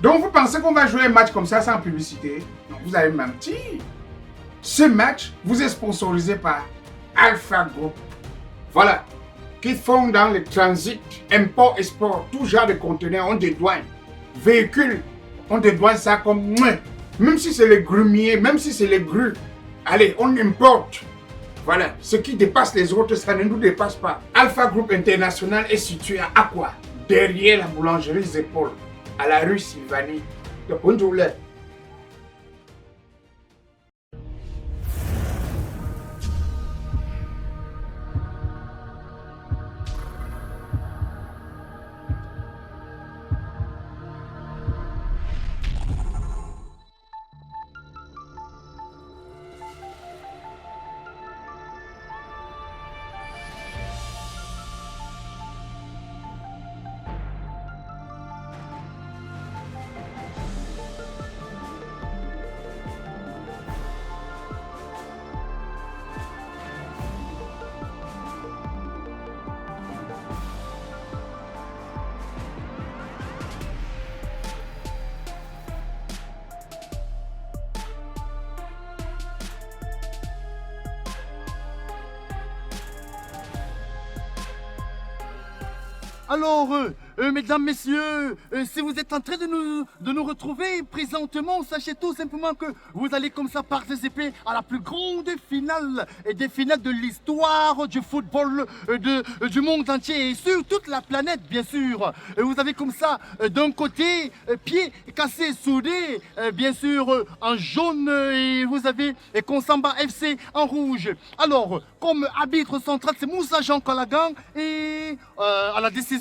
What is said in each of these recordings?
Donc vous pensez qu'on va jouer un match comme ça sans publicité? Non, vous avez menti. Ce match vous est sponsorisé par Alpha Group. Voilà. Qui font dans le transit, import, export, tout genre de conteneurs, on dédouane. Véhicules, on dédouane ça comme moins. Même si c'est les grumiers, même si c'est les grues. Allez, on importe. Voilà. Ce qui dépasse les autres, ça ne nous dépasse pas. Alpha Group International est situé à Aqua, derrière la boulangerie Zepol, à la rue Sylvanie. Donc, bonjour. Alors, mesdames, messieurs, si vous êtes en train de nous retrouver présentement, sachez tout simplement que vous allez comme ça participer à la plus grande finale et des finales de l'histoire du football du monde entier et sur toute la planète, bien sûr. Vous avez comme ça, d'un côté, pied cassé, soudé, bien sûr, en jaune, et vous avez Konsamba FC en rouge. Alors, comme arbitre central, c'est Moussa Jean Colagan et à la décision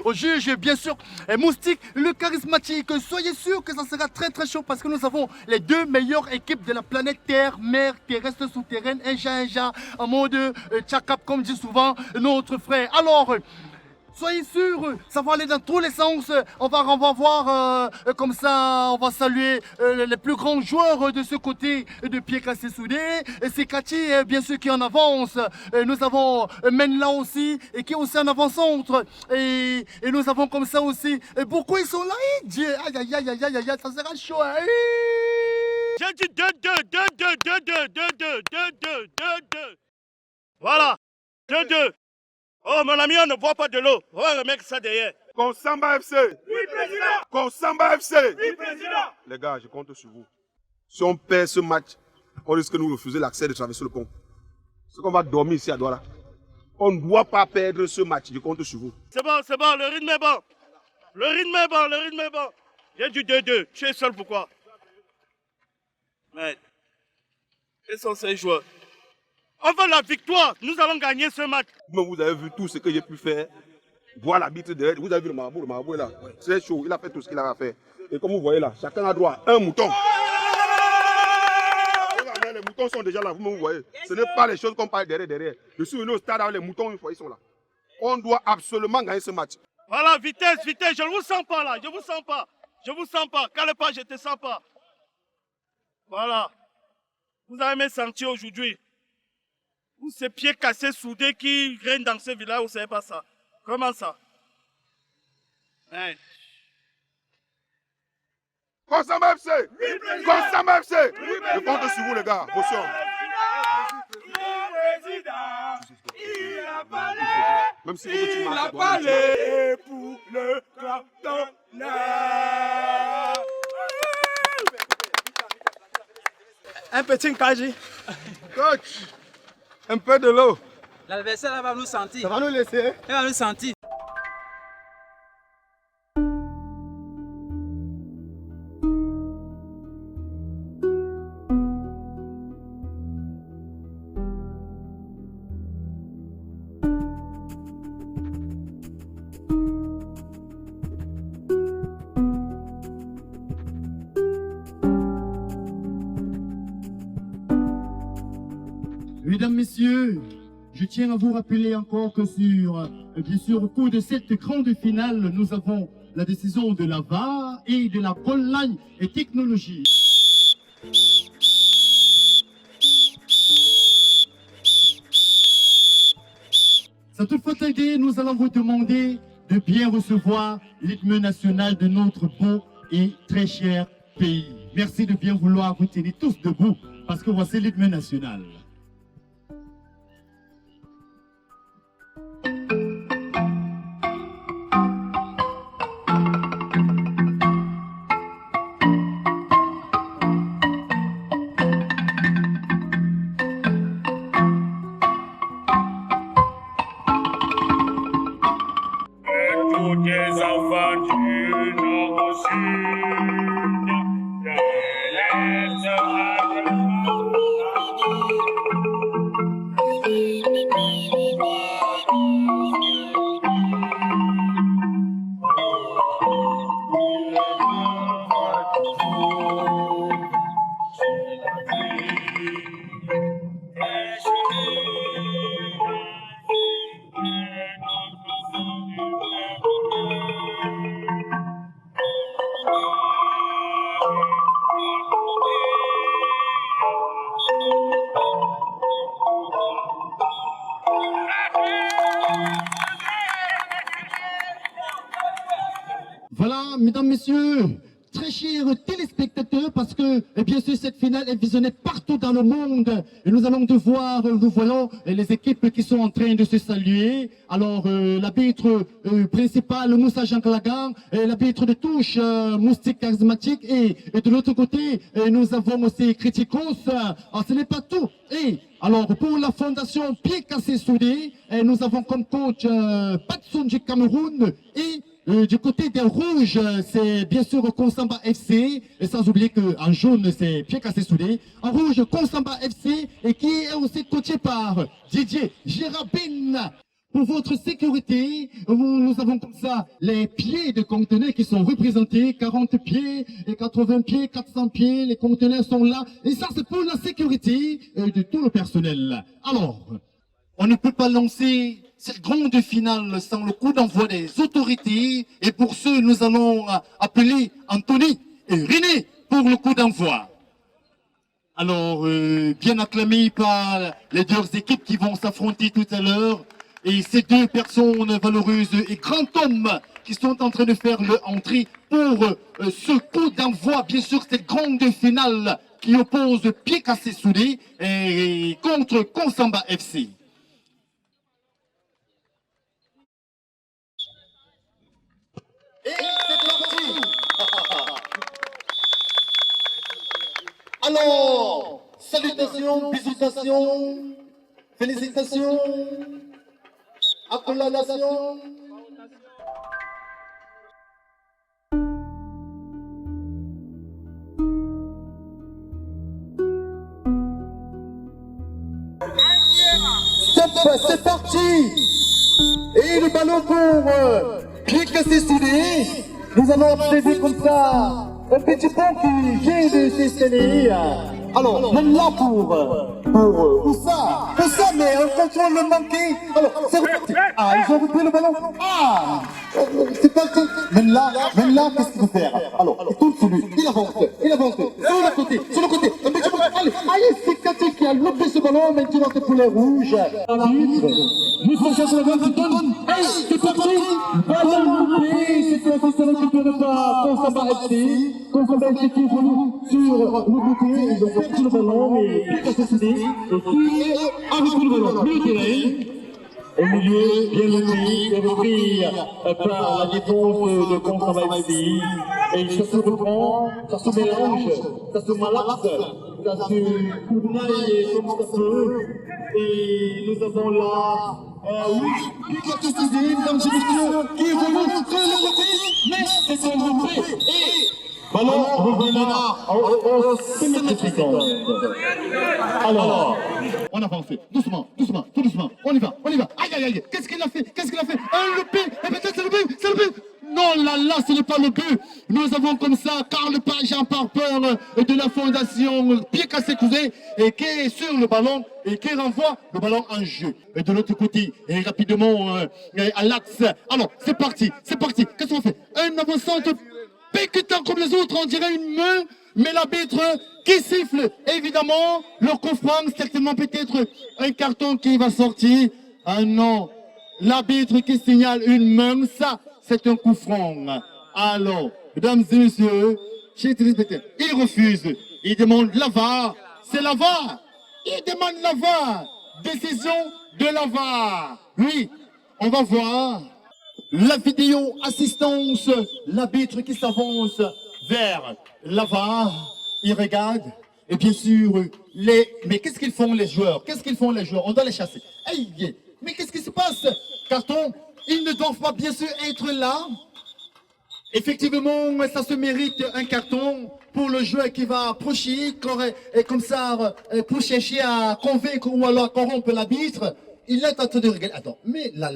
au juge, bien sûr, Moustique, le charismatique. Soyez sûr que ça sera très très chaud parce que nous avons les deux meilleures équipes de la planète Terre, mer, terrestre, souterraine, Inja, en mode tchakap, comme dit souvent notre frère. Alors, soyez sûrs, ça va aller dans tous les sens. On va voir comme ça, on va saluer les plus grands joueurs de ce côté de pied cassé soudé. C'est Cathy, bien sûr, qui en avance. Nous avons Menla aussi, et qui est aussi en avant-centre. Et nous avons comme ça aussi, beaucoup ils sont là. Dieu, aïe, aïe, aïe, aïe, aïe, aïe, ça sera chaud. Hein. J'ai dit 2-2. Voilà, 2-2. Oh, mon ami, on ne boit pas de l'eau. On va remettre ça derrière. Konsamba FC. Oui, président. Konsamba FC. Oui, président. Les gars, je compte sur vous. Si on perd ce match, on risque de nous refuser l'accès de traverser le pont. C'est qu'on va dormir ici à Douala. On ne doit pas perdre ce match. Je compte sur vous. C'est bon, le rythme est bon. Le rythme est bon. J'ai dit 2-2. Tu es seul pourquoi? Mais, quels sont ces joueurs? On veut la victoire. Nous allons gagner ce match. Vous avez vu tout ce que j'ai pu faire. Voir l'arbitre derrière. Vous avez vu le marabout est là. C'est chaud. Il a fait tout ce qu'il a à faire. Et comme vous voyez là, chacun a droit à un mouton. Les moutons sont déjà là, vous voyez. Ce n'est pas les choses qu'on parle derrière. Je suis venu au stade avec les moutons, une fois ils sont là. On doit absolument gagner ce match. Voilà, vitesse. Je ne vous sens pas là. Je ne vous sens pas. Calme pas, je ne te sens pas. Voilà. Vous avez me senti aujourd'hui. Ou ces pieds cassés, soudés qui règnent dans ce village, vous ne savez pas ça. Comment ça? Hein? Konsamba FC. Oui, président. Konsamba FC. Oui, je compte sur vous les gars. Motion. Même si il a parlé pour le cantonnaire. Un petit Kaji. Coach, un peu de l'eau. L'adversaire va nous sentir. Ça va nous laisser. Il va nous sentir. Mesdames, Messieurs, je tiens à vous rappeler encore que bien sûr, au cours de cette grande finale, nous avons la décision de la VAR et de la Goal et Technologie. Sans toutefois t'aider, nous allons vous demander de bien recevoir l'hymne national de notre beau et très cher pays. Merci de bien vouloir vous tenir tous debout parce que voici l'hymne national. Tous les enfants du Nord au Sud, je laisse Voilà, mesdames, messieurs, très chers téléspectateurs, parce que, bien sûr, cette finale est visionnée partout dans le monde. Et nous allons devoir, nous voyons les équipes qui sont en train de se saluer. Alors, l'arbitre principal, Moussa Jean Kalagan, l'arbitre de touche, Moustique Charismatique. Et de l'autre côté, nous avons aussi Criticos. Ce n'est pas tout. Et alors, pour la fondation Pied Cassé Soudé, nous avons comme coach Patson du Cameroun et du côté des rouges, c'est bien sûr Konsamba FC, et sans oublier qu'en jaune, c'est Pied Cassé Soudé. En rouge, Konsamba FC, et qui est aussi coaché par Didier Gérabine. Pour votre sécurité, nous avons comme ça les pieds de conteneurs qui sont représentés, 40 pieds, et 80 pieds, 400 pieds, les conteneurs sont là, et ça c'est pour la sécurité de tout le personnel. Alors, on ne peut pas lancer cette grande finale sans le coup d'envoi des autorités. Et pour ce, nous allons appeler Anthony et René pour le coup d'envoi. Alors, bien acclamé par les deux équipes qui vont s'affronter tout à l'heure. Et ces deux personnes valeureuses et grands hommes qui sont en train de faire leur entrée pour ce coup d'envoi, bien sûr, cette grande finale qui oppose Pied Cassé Soudé et contre Konsamba FC. Et c'est parti. Alors, salutations, bisous, félicitations, acclamation. Stop, c'est parti. Et le ballon pour Pied Cassé Soudé. Nous allons observer comme ça un petit pont qui vient de s'installer. Alors, même là pour ça, mais un contrôle manqué. Alors, c'est reparti. Ah, ils ont repris le ballon. Ah, c'est parti. Même là, qu'est-ce qu'il faut faire? Alors, il tourne sur lui, il avance. Sur le côté, un petit peu. Allez, c'est Cathy qui a loupé ce ballon, maintenant c'est pour les rouges. Arbitre, nous sommes le ballon qui donne. Allez, c'est parti. Ballon loupé, c'est un peu ça qui ne pas Konsamba FC. Konsamba FC qui est venu sur le côté, ils ont perdu le ballon, mais Pied Cassé Soudé, et qui a repris le ballon. Au milieu, bien repris par la défense de Konsamba FC. Et ça se reprend, ça se mélange, ça se malaxe, ça se counaille comme ça peut. Et nous avons là, Pied Cassé Soudé, mesdames et messieurs, qui est venu sur le côté, mais c'est un loupé. Et ballon revenant au 5 secondes. Alors, on avance, doucement, tout doucement, on y va. Aïe, qu'est-ce qu'il a fait? Un loupé, et peut-être c'est le but. Non, là, ce n'est pas le but. Nous avons comme ça Karl Pajan par peur de la fondation Pied Cassé Soudé et qui est sur le ballon et qui renvoie le ballon en jeu. Et de l'autre côté, et rapidement à l'axe. Alors, c'est parti. Qu'est-ce qu'on fait? Un avançant piquetant comme les autres, on dirait une main, mais l'arbitre qui siffle, évidemment, le coup franc, certainement peut-être un carton qui va sortir. Ah non, l'arbitre qui signale une main, ça, c'est un coup franc. Alors, mesdames et messieurs, chers téléspectateurs, il refuse. Il demande la VAR. C'est la VAR. Il demande la VAR. Décision de la VAR. Oui, on va voir la vidéo assistance. L'arbitre qui s'avance vers la VAR. Il regarde. Et bien sûr, mais qu'est-ce qu'ils font les joueurs? Qu'est-ce qu'ils font les joueurs? On doit les chasser. Hey, mais qu'est-ce qui se passe? Carton, ils ne doivent pas bien sûr être là. Effectivement, ça se mérite un carton pour le joueur qui va approcher, comme ça, pour chercher à convaincre ou alors à corrompre l'arbitre. Il est en train de regarder. Attends, mais là.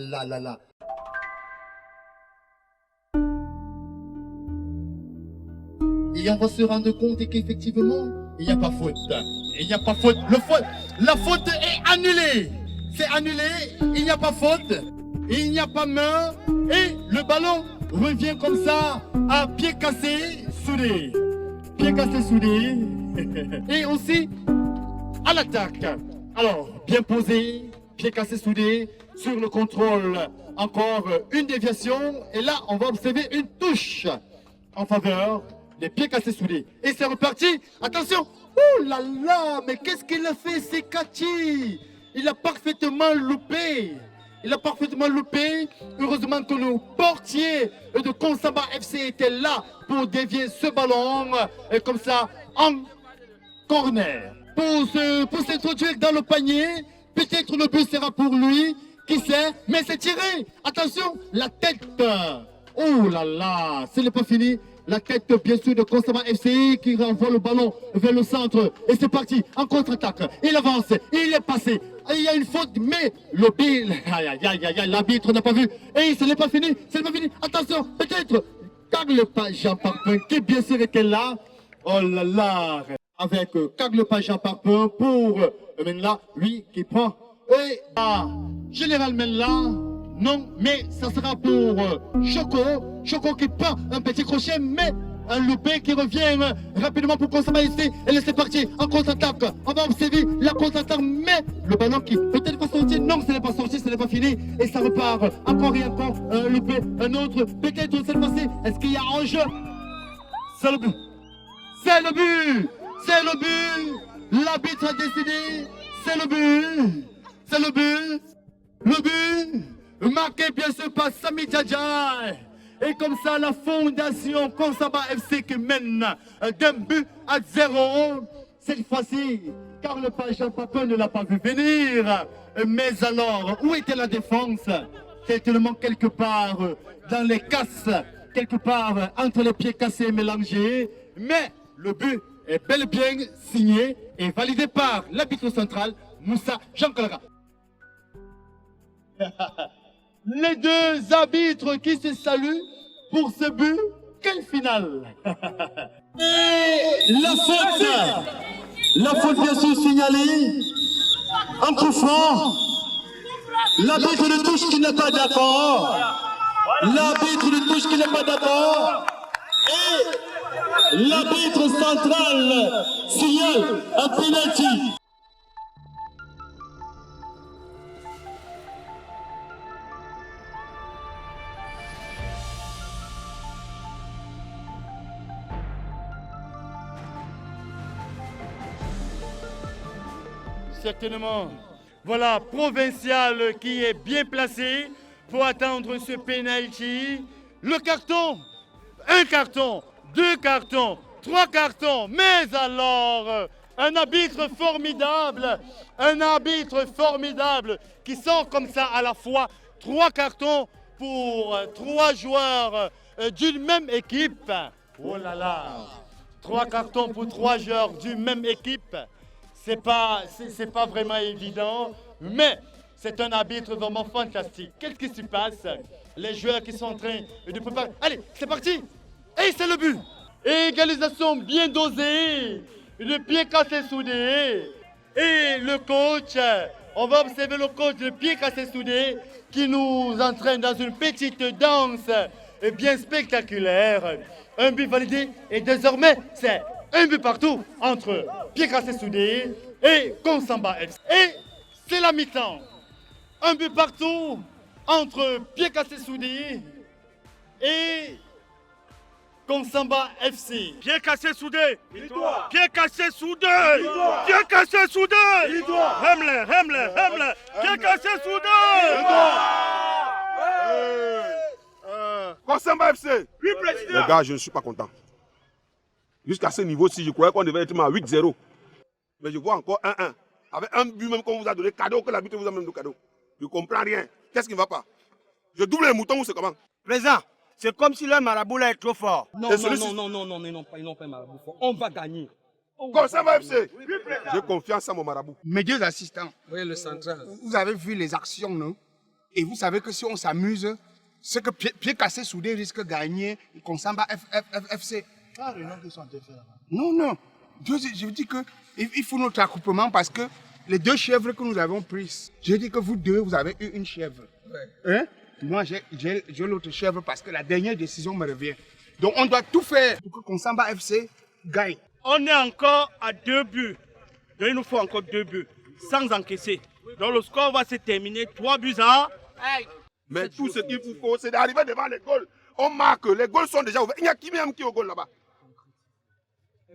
Et on va se rendre compte qu'effectivement, il n'y a pas faute. Il n'y a pas faute. La faute est annulée. C'est annulé. Il n'y a pas faute. Il n'y a pas main. Et le ballon revient comme ça à pied cassé, soudé. Pied cassé, soudé. Et aussi à l'attaque. Alors, bien posé, pied cassé, soudé. Sur le contrôle, encore une déviation. Et là, on va observer une touche en faveur des pieds cassés, soudés. Et c'est reparti. Attention. Oh là là, mais qu'est-ce qu'il a fait, c'est Kati? Il a parfaitement loupé. Il a parfaitement loupé. Heureusement que le portier de Konsamba FC était là pour dévier ce ballon. Et comme ça, en corner. Pour s'introduire dans le panier, peut-être le but sera pour lui. Qui sait? Mais c'est tiré. Attention, la tête. Oh là là, ce n'est pas fini. La tête, bien sûr, de Konsamba FC qui renvoie le ballon vers le centre. Et c'est parti, en contre-attaque. Il avance, il est passé. Il y a une faute, mais l'arbitre n'a pas vu. Et ce n'est pas fini, Attention, peut-être, Kaglepa Jean Parpin, qui bien sûr était là. Oh là là, avec Kaglepa Jean Parpin pour Menla, lui qui prend. Et Général Menla. Non, mais ça sera pour Choco qui prend un petit crochet, mais un loupé qui revient rapidement pour Konsamba FC. Et c'est parti, en contre-attaque. On va observer la contre-attaque, mais le ballon qui peut-être pas sorti. Non, ce n'est pas sorti, ce n'est pas fini. Et ça repart encore et encore. Un loupé, un autre. Peut-être cette fois-ci. Est-ce qu'il y a un jeu? C'est le but. C'est le but. C'est le but. L'arbitre a décidé. C'est le but. C'est le but. Le but. Marqué bien sûr par Sami Djadja. Et comme ça, la fondation Konsamba FC qui mène d'un but à 0. Cette fois-ci, car le Jean Papin ne l'a pas vu venir. Mais alors, où était la défense? C'est tellement quelque part dans les casses, quelque part entre les pieds cassés et mélangés. Mais le but est bel et bien signé et validé par l'arbitre central, Moussa Jean Kalaga. Les deux arbitres qui se saluent pour ce but, quelle finale! Et la faute bien sûr signalée, en coup franc, l'arbitre de touche qui n'est pas d'accord, et l'arbitre central signale un penalty. Certainement. Voilà, Provincial qui est bien placé pour attendre ce penalty. Le carton, un carton, deux cartons, trois cartons. Mais alors, un arbitre formidable qui sort comme ça à la fois trois cartons pour trois joueurs d'une même équipe. Oh là là, trois cartons pour trois joueurs d'une même équipe. C'est pas vraiment évident, mais c'est un arbitre vraiment fantastique. Qu'est-ce qui se passe? Les joueurs qui sont en train de préparer. Allez, c'est parti! Et c'est le but! Égalisation bien dosée, le pied cassé soudé. Et le coach, on va observer le coach de pied cassé soudé qui nous entraîne dans une petite danse bien spectaculaire. Un but validé et désormais c'est un but partout entre Pied Cassé Soudé et Konsamba FC. Et c'est la mi-temps. Un but partout. entre Pied Cassé Soudé et Konsamba FC. Pied cassé soudé. Pied cassé soudé. Pied cassé soudé. Hemle. Pied cassé soudé. Konsamba FC. Oui, président. Les gars, je ne suis pas content. Jusqu'à ce niveau-ci, je croyais qu'on devait être à 8-0. Mais je vois encore 1-1. Avec un but même qu'on vous a donné cadeau, que l'arbitre vous a même donné cadeau. Je ne comprends rien. Qu'est-ce qui ne va pas? Je double les moutons ou c'est comment? Président, c'est comme si le marabout là est trop fort. Non, Et non, celui-ci- non, ils n'ont pas un marabout fort. On va gagner. Konsamba FC. J'ai confiance en mon marabout. Mes deux assistants, Oui, le central. vous avez vu les actions, non? Et vous savez que si on s'amuse, c'est que Pied Cassé Soudé risque de gagner Konsamba FC. Ah, les noms qui sont faits là. Non. Je vous dis que il faut notre accouplement parce que les deux chèvres que nous avons prises, je dis que vous deux, vous avez eu une chèvre. Hein? Moi, j'ai l'autre chèvre parce que la dernière décision me revient. Donc, on doit tout faire pour que Konsamba FC gagne. On est encore à 2 buts. Donc il nous faut encore 2 buts. Sans encaisser. Donc le score va se terminer 3 buts à... Mais tout ce qu'il vous faut, c'est d'arriver devant les goals. On marque, les goals sont déjà ouverts. Il n'y a qui même qui est au goal là-bas?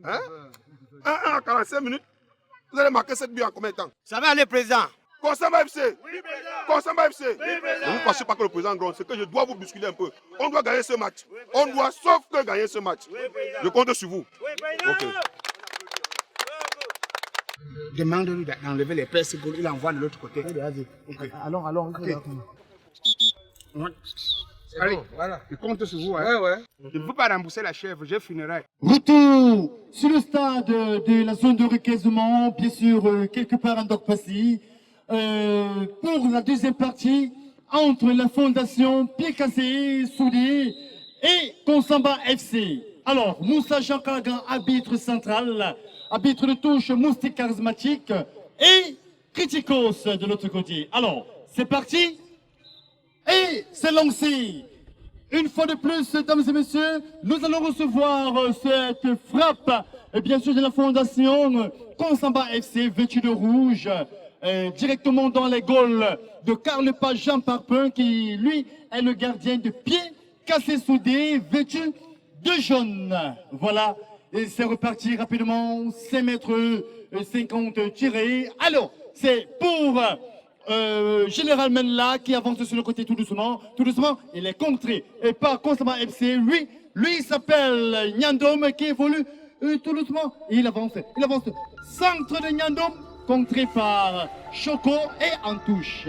Hein? 1-1 à 45 minutes. Vous allez marquer 7 buts en combien de temps? Ça va aller, président. Konsamba FC. Konsamba FC. Ne vous pensez pas que le président gronde, c'est que je dois vous bousculer un peu. On doit gagner ce match. On doit sauf que gagner ce match. Je compte sur vous. Ok. Demande-lui d'enlever les perses goals, il envoie de l'autre côté. Allons, Ok. Allez, Voilà. je compte sur vous. Hein. Ouais. Je ne veux pas rembourser la chèvre, j'ai funérailles. Retour sur le stade de la zone de recaisement, bien sûr, quelque part en Dorpassi, pour la deuxième partie entre la fondation Pied Cassé Soudé et Konsamba FC. Alors, Moussa Jean Kalagan, arbitre central, arbitre de touche, moustique charismatique et Criticos de l'autre côté. Alors, c'est parti et c'est lancé. Une fois de plus, mesdames et messieurs, nous allons recevoir cette frappe, bien sûr, de la fondation Konsamba FC, vêtu de rouge, directement dans les goals de Karl Page Jean Parpin, qui, lui, est le gardien de Pied Cassé Soudé, vêtu de jaune. Voilà, et c'est reparti rapidement, 5 mètres 50 tirés. Alors, c'est pour... Général Menla qui avance sur le côté tout doucement, il est contré et par Konsamba FC, lui il s'appelle Nyandom qui évolue tout doucement, il avance, centre de Nyandom, contré par Choco et en touche.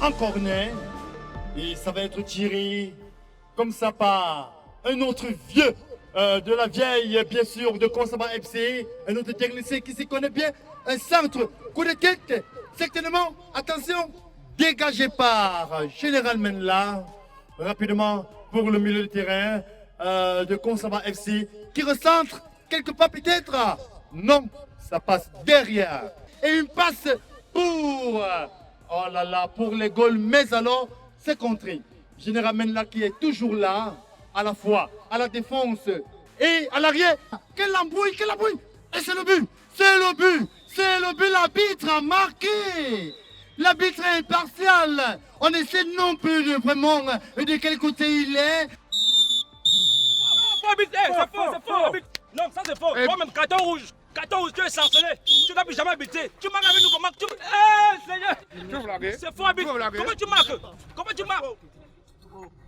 En corner, et ça va être tiré comme ça par un autre vieux de la vieille, bien sûr, de Konsamba FC, un autre technicien qui s'y connaît bien, un centre, coup de tête, certainement, attention, dégagé par Général Menla, rapidement pour le milieu de terrain de Konsamba FC, qui recentre quelque part peut-être, non, ça passe derrière, et une passe pour, oh là là, pour les goals, mais alors, c'est contré. Général Menla qui est toujours là, à la fois à la défense et à l'arrière. Quelle embrouille! Et c'est le but! L'arbitre a marqué! L'arbitre est impartial. On essaie non plus de vraiment de quel côté il est. Faut habiter, c'est faux. Non, ça c'est faux. Toi-même, carton rouge, tu es sanctionné. Tu n'as plus jamais habité. Tu marques avec nous comment tu... Seigneur! C'est faux, habiter. Comment tu marques?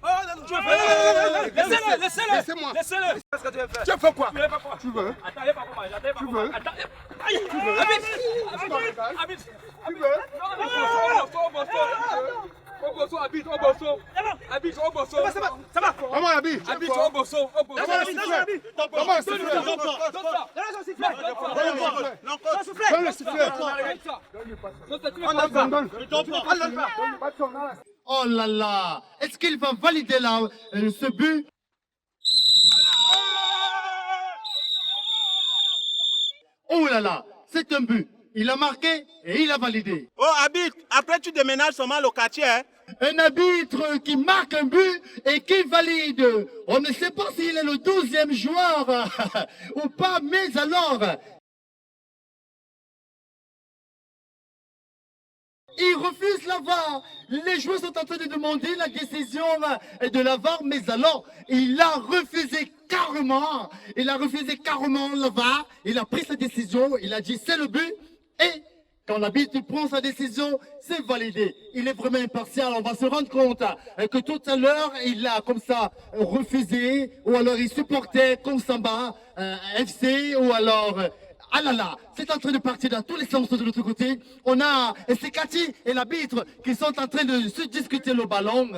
Oh, non, tu veux faire? Laissez-le. Laissez-moi. Laissez-le. Qu'est-ce que tu veux faire? Tu as fait quoi? Tu veux faire quoi? Tu veux? Attends, il pas comment. Tu veux? Attends. Aïe. Habite. Tu veux? Ça va. Comment Abi? Comment le sifflet? Comment le sifflet? Donne le sifflet. Oh là là! Est-ce qu'il va valider là ce but? Oh là là! C'est un but! il a marqué et il a validé. Oh, arbitre, après tu déménages seulement le quartier, hein. Un arbitre qui marque un but et qui valide. On ne sait pas s'il est le 12e joueur ou pas, mais alors, il refuse la VAR. Les joueurs sont en train de demander la décision de la VAR, mais alors, il a refusé carrément. Il a refusé carrément la VAR. Il a pris sa décision. Il a dit c'est le but. Et quand l'arbitre prend sa décision, c'est validé. Il est vraiment impartial. On va se rendre compte que tout à l'heure, il a comme ça refusé, ou alors il supportait Konsamba FC, ou alors... Ah là là, c'est en train de partir dans tous les sens de l'autre côté. On a Sekati et l'arbitre qui sont en train de se discuter le ballon.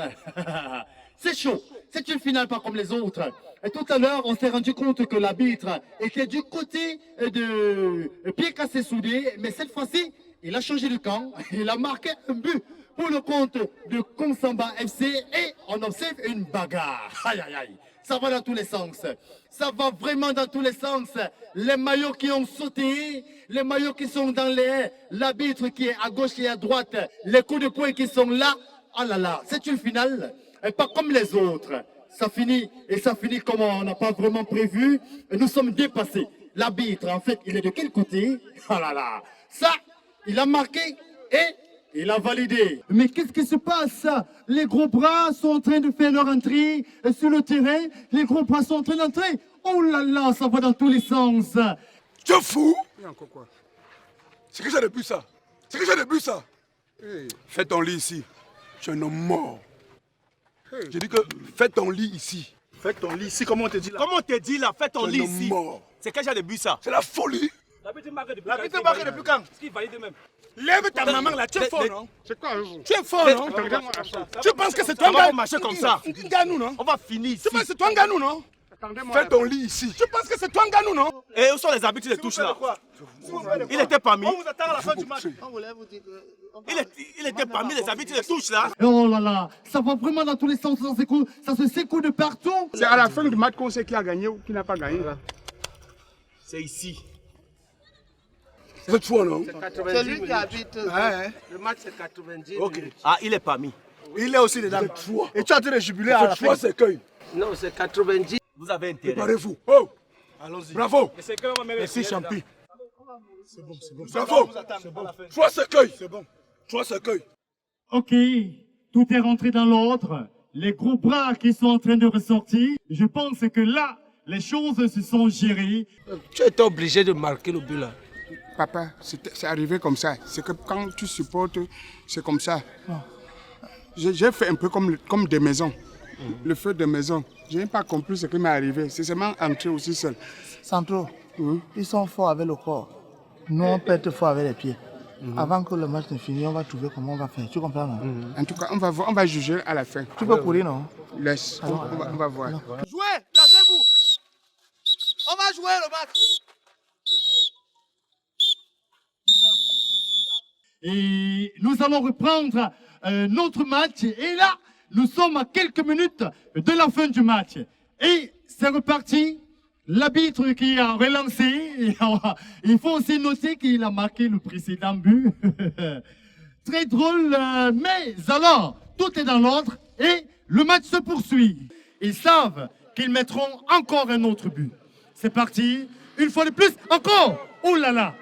C'est chaud, c'est une finale pas comme les autres. Et tout à l'heure, on s'est rendu compte que l'arbitre était du côté de Pied Cassé Soudé, mais cette fois-ci, il a changé de camp. Il a marqué un but pour le compte de Konsamba FC et on observe une bagarre. Aïe aïe aïe. Ça va dans tous les sens. Ça va vraiment dans tous les sens. Les maillots qui ont sauté, les maillots qui sont dans les l'arbitre qui est à gauche et à droite, les coups de poing qui sont là. Ah là là, c'est une finale, et pas comme les autres. Ça finit, et ça finit comme on n'a pas vraiment prévu. Nous sommes dépassés. L'arbitre, en fait, il est de quel côté? Ah là là, ça, il a marqué et... il a validé. Mais qu'est-ce qui se passe? Les gros bras sont en train de faire leur entrée sur le terrain. Les gros bras sont en train d'entrer. Oh là là, ça va dans tous les sens. Tu es fou? Il y a encore quoi? C'est que j'ai depuis ça. C'est que j'ai depuis ça. Hey. Fais ton lit ici. Tu es un homme mort. Hey. J'ai dit que fais ton lit ici. Fais ton lit ici, comment on te dit là? Comment on te dit là? Fais ton lit ici. Mort. C'est quel genre de but ça? C'est la folie. L'arbitre marque depuis quand? Est-ce qu'il valide même? Lève ta maman là, tu es fort, non? C'est quoi vous? Tu es fort, non? Tu penses que c'est toi qui vas marcher comme ça? Nganou, non? On va finir ici. Tu penses que c'est toi Nganou, non? Fais ton lit ici. Tu penses que c'est toi Nganou, non? Et où sont les arbitres qui les touchent là? Il était parmi. On vous attend à la fin du match. Il était parmi les arbitres qui les touchent là. Oh là là, ça va vraiment dans tous les sens. Ça se secoue de partout. C'est à la fin du match qu'on sait qui a gagné ou qui n'a pas gagné. C'est ici. C'est toi, non? C'est lui qui habite. Le match, c'est 90 minutes. Ah, il est parmi. Il est aussi dedans. Et tu as en train de jubiler à la fin. C'est toi, Non, c'est 90. Vous avez intérêt. préparez-vous. Oh! Allons-y. Bravo! Merci, champi. C'est bon. Bravo! Trois cercueils. C'est bon. Trois cercueils. Ok, tout est rentré dans l'ordre. Les gros bras qui sont en train de ressortir. Je pense que là, les choses se sont gérées. Tu étais obligé de marquer le but là. Papa, c'est arrivé comme ça. C'est que quand tu supportes, c'est comme ça. J'ai fait un peu comme des maisons. Le feu de maison. Je n'ai pas compris ce qui m'est arrivé. C'est seulement entré aussi seul. Sandro, ils sont forts avec le corps. Nous, on peut être forts avec les pieds. Avant que le match ne finisse, on va trouver comment on va faire. Tu comprends, non? En tout cas, on va juger à la fin. Tu peux courir, non? Laisse, on va voir. Jouez, placez-vous. On va jouer le match. Et nous allons reprendre notre match. Et là, nous sommes à quelques minutes de la fin du match. Et c'est reparti. L'arbitre qui a relancé. Il faut aussi noter qu'il a marqué le précédent but. Très drôle. Mais alors, tout est dans l'ordre et le match se poursuit. Ils savent qu'ils mettront encore un autre but. C'est parti. Une fois de plus, encore. Oh là là,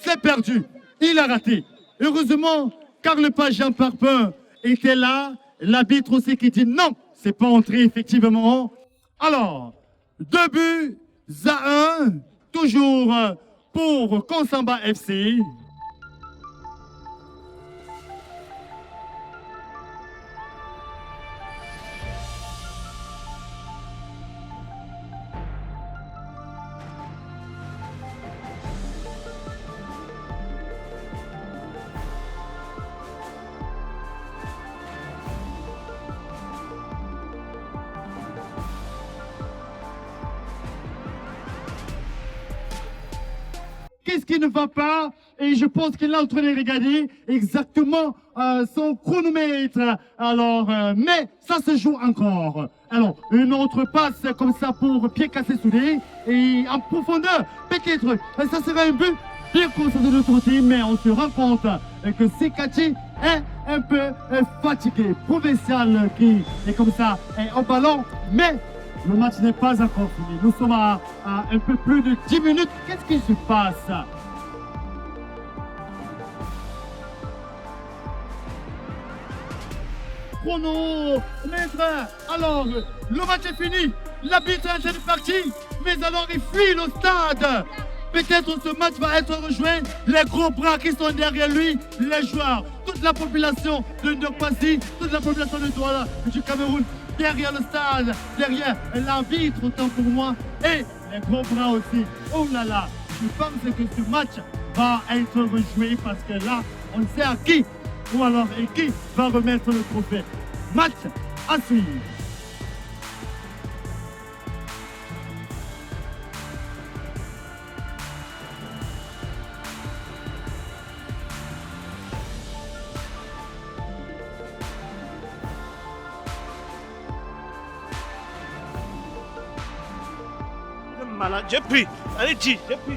c'est perdu. Il a raté. Heureusement, Karl Page Jean Parpin était là. L'arbitre aussi qui dit non, c'est pas entré effectivement. Alors, 2 buts à 1, toujours pour Konsamba FC. Qu'est-ce qui ne va pas? Et je pense qu'il est en train de regarder exactement son chronomètre. Alors, mais ça se joue encore. Alors, une autre passe comme ça pour Pied Cassé Soudé. Et en profondeur, peut-être, ça sera un but. bien conscient de notre team, mais on se rend compte que Sikati est un peu fatigué. Provincial qui est comme ça, est en ballon, mais le match n'est pas encore fini. Nous sommes à un peu plus de 10 minutes. Qu'est-ce qui se passe? Chrono, maître. Alors, le match est fini. L'arbitre est parti, mais alors il fuit le stade. Peut-être ce match va être rejoint. Les gros bras qui sont derrière lui, les joueurs, toute la population de Ndopasi, toute la population de Douala, du Cameroun, derrière le stade, derrière l'arbitre autant pour moi, et les gros bras aussi. Oh là là, je pense que ce match va être rejoué parce que là, on sait à qui ou alors et qui va remettre le trophée. Match à suivre. Malade, j'ai pris. Allez, dis, j'ai pris.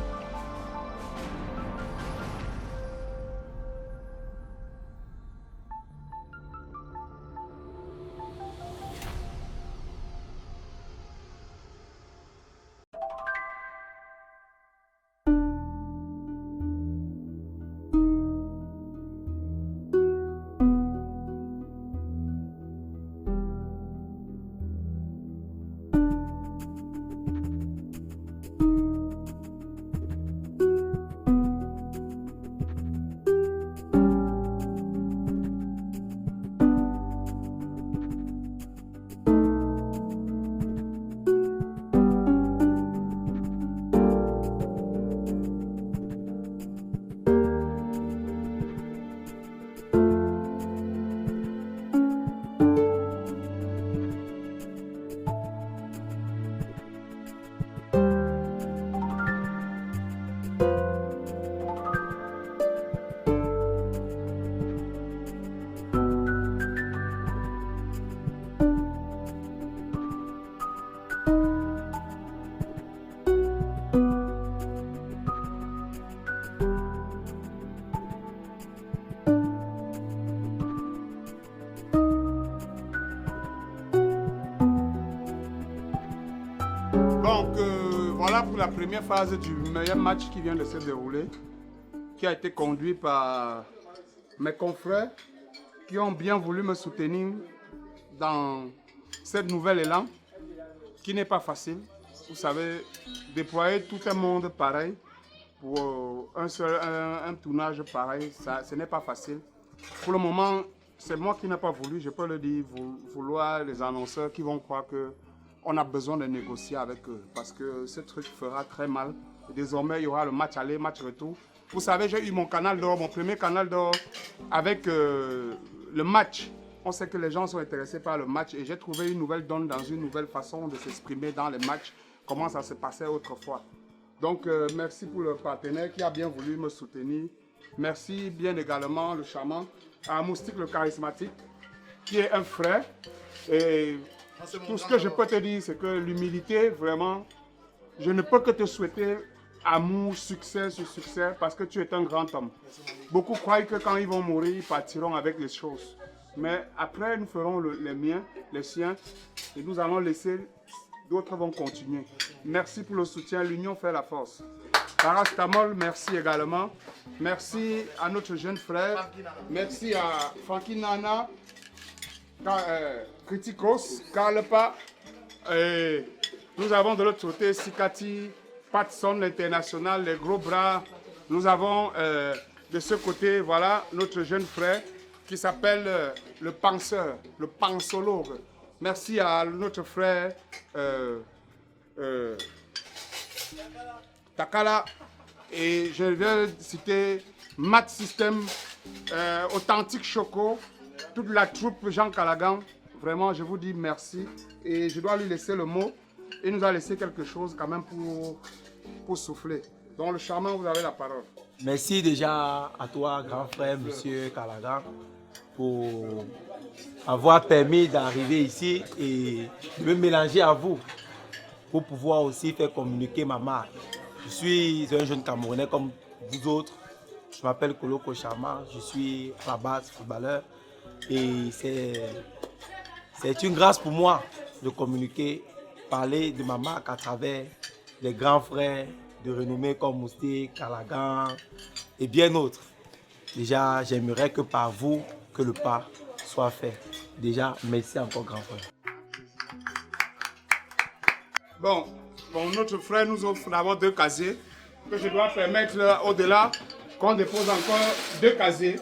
Donc voilà pour la première phase du meilleur match qui vient de se dérouler, qui a été conduit par mes confrères qui ont bien voulu me soutenir dans cette nouvelle élan qui n'est pas facile. Vous savez, déployer tout un monde pareil pour un tournage pareil, ce n'est pas facile. Pour le moment, c'est moi qui n'ai pas voulu, je peux le dire, vouloir les annonceurs qui vont croire que on a besoin de négocier avec eux parce que ce truc fera très mal. Et désormais, il y aura le match aller, match retour. Vous savez, j'ai eu mon canal d'or, mon premier canal d'or avec le match. On sait que les gens sont intéressés par le match et j'ai trouvé une nouvelle donne dans une nouvelle façon de s'exprimer dans les matchs, comment ça se passait autrefois. Donc, merci pour le partenaire qui a bien voulu me soutenir. Merci bien également le charmant, à Moustique le charismatique, qui est un frère. Et tout ce que je peux te dire, c'est que l'humilité, vraiment, je ne peux que te souhaiter amour, succès sur succès, parce que tu es un grand homme. Beaucoup croient que quand ils vont mourir, ils partiront avec les choses. Mais après, nous ferons les miens, les siens, et nous allons laisser, d'autres vont continuer. Merci pour le soutien, l'union fait la force. Parastamol, merci également. Merci à notre jeune frère. Merci à Frankie Nana, Criticos, Carlepa. Nous avons de l'autre côté Sikati, Patson, l'international, les gros bras. Nous avons de ce côté, voilà, notre jeune frère qui s'appelle le penseur, le pensologue. Merci à notre frère Takala. Et je vais citer Mat System, Authentique Choco, toute la troupe Jean Calagan. Vraiment, je vous dis merci. Et je dois lui laisser le mot. Il nous a laissé quelque chose quand même pour souffler. Donc le charmant, vous avez la parole. Merci déjà à toi, grand frère, monsieur Calagan, pour avoir permis d'arriver ici et de me mélanger à vous, pour pouvoir aussi faire communiquer ma marque. Je suis un jeune Camerounais comme vous autres. Je m'appelle Koloko Chama, je suis à la base footballeur et c'est une grâce pour moi de communiquer, parler de ma marque à travers les grands frères de renommée comme Moustique, Callaghan et bien d'autres. Déjà, j'aimerais que par vous, que le pas soit fait. Déjà, merci encore grand frère. Bon, notre frère nous offre d'abord 2 casiers que je dois permettre au-delà qu'on dépose encore 2 casiers